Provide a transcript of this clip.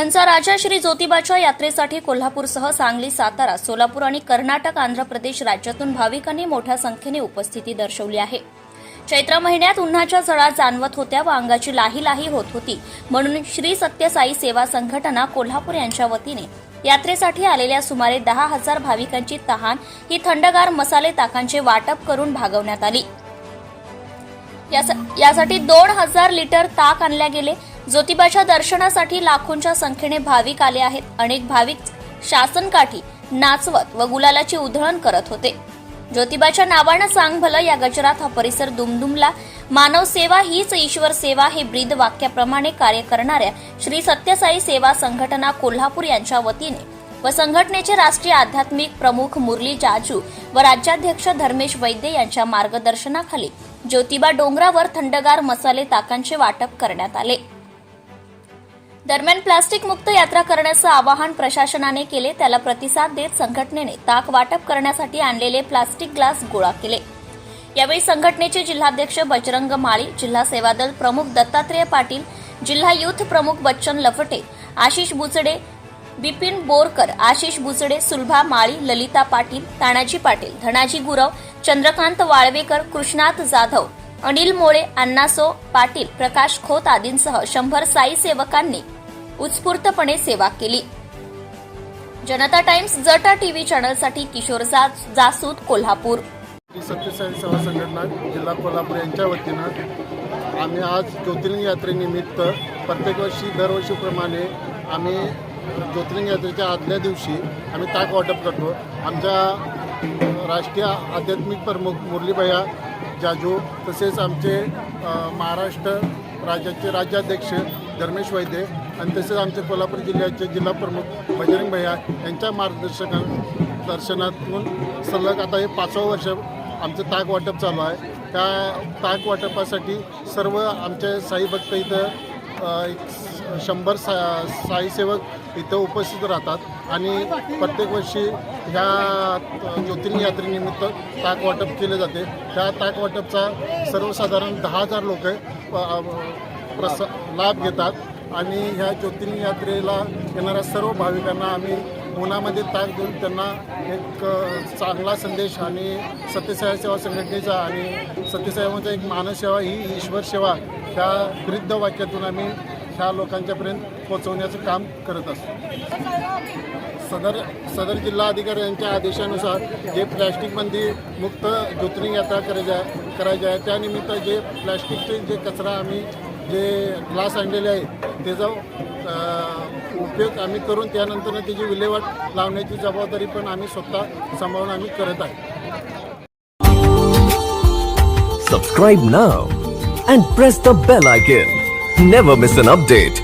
माखनचा राजा श्री ज्योतिबाच्या यात्रेसाठी कोल्हापूरसह सांगली, सातारा, सोलापूर आणि कर्नाटक, आंध्र प्रदेश राज्यातून भाविकांनी मोठ्या संख्येने उपस्थिती दर्शवली आहे। चैत्र महिन्यात उन्हाच्या झळा जाणवत होत्या व अंगाची लाही होत होती, म्हणून श्री सत्य साई सेवा संघटना कोल्हापूर यांच्या वतीने यात्रेसाठी आलेल्या सुमारे 10,000 भाविकांची तहान ही थंडगार मसाले ताकांचे वाटप करून भागवण्यात आली। यासाठी 2,000 लिटर ताक आणले गेले। ज्योतिबाच्या दर्शनासाठी लाखोंच्या संख्येने भाविक आले आहेत। अनेक भाविक शासनकाठी नाचवत व गुलालाची उधळण करत होते। ज्योतिबाच्या नावानं सांग भलं या गजरात हा परिसर दुमदुमला। मानव सेवा हीच ईश्वर सेवा हे ब्रीद वाक्याप्रमाणे कार्य करणाऱ्या श्री सत्यसाई सेवा संघटना कोल्हापूर यांच्या वतीने व संघटनेचे राष्ट्रीय आध्यात्मिक प्रमुख मुरली जाजू व राज्याध्यक्ष धर्मेश वैद्य यांच्या मार्गदर्शनाखाली ज्योतिबा डोंगरावर थंडगार मसाले ताकांचे वाटप करण्यात आले। दरम्यान प्लास्टिक मुक्त यात्रा करण्याचं आवाहन प्रशासनाने केले। त्याला प्रतिसाद देत संघटनेने ताक वाटप करण्यासाठी आणलेले प्लास्टिक ग्लास गोळा केले। यावेळी संघटनेचे जिल्हाध्यक्ष बजरंग माळी, जिल्हा सेवा दल प्रमुख दत्तात्रेय पाटील, जिल्हा युथ प्रमुख बच्चन लफटे, आशिष बुचडे, बिपिन बोरकर, आशिष बुचडे, सुलभा माळी, ललिता पाटील, तानाजी पाटील, धनाजी गुरव, चंद्रकांत वाळवेकर, कृष्णात जाधव, अनिल मोळे, अण्णासो पाटील, प्रकाश खोत आदींसह 100 साई सेवकांनी उत्स्फूर्तपणे सेवा केली। जनता टाइम्स जटा टीव्ही चॅनलसाठी किशोर जासूद, कोल्हापूर। सत्यसाई सेवा संघटना जिल्हा कोल्हापूर यांच्या वतीनं आम्ही आज ज्योतिर्लिंग यात्रेनिमित्त प्रत्येक वर्षी दरवर्षीप्रमाणे आम्ही ज्योतिर्लिंग यात्रेच्या आदल्या दिवशी आम्ही ताक वाटप करतो। आमच्या राष्ट्रीय आध्यात्मिक प्रमुख मुरलीभैया जाजू, तसेच आमचे महाराष्ट्र राज्याचे राज्याध्यक्ष धर्मेश वैद्य आणि तसेच आमचे कोल्हापूर जिल्ह्याचे जिल्हा प्रमुख बजरंग भैया यांच्या मार्गदर्शनातून सलग आता हे 5वं वर्ष आमचं ताक वाटप चालू आहे। त्या ताक वाटपासाठी सर्व आमचे साई भक्त इथं 100 साई सेवक इथं उपस्थित राहतात आणि प्रत्येक वर्षी ह्या ज्योतिर्लिंग यात्रेनिमित्त ताक वाटप केले जाते। त्या ताक वाटपचा सर्वसाधारण 10,000 लोक लाभ घेतात आणि ह्या ज्योतिर्लिंग यात्रेला येणाऱ्या सर्व भाविकांना आम्ही उन्हामध्ये ताक देऊन त्यांना एक चांगला संदेश आणि सत्यसाई सेवा संघटनेचा आणि सत्यसाईचा एक मानवसेवा ही ईश्वर सेवा ह्या ब्रीद वाक्यातून आम्ही ह्या लोकांच्यापर्यंत पोहोचवण्याचं काम करत असतो। सदर जिल्हा अधिकारी यांच्या आदेशानुसार जे प्लॅस्टिक बंदी मुक्त ज्योतिर्लिंग यात्रा करायची आहे त्यानिमित्त जे प्लॅस्टिकचे जे कचरा आम्ही जे ग्लास आणलेले आहे त्याचा उपयोग आम्ही करून त्यानंतर त्याची विल्हेवाट लावण्याची जबाबदारी पण आम्ही स्वतः सांभाळून आम्ही करत आहे। Subscribe now and press the bell icon. Never miss an update.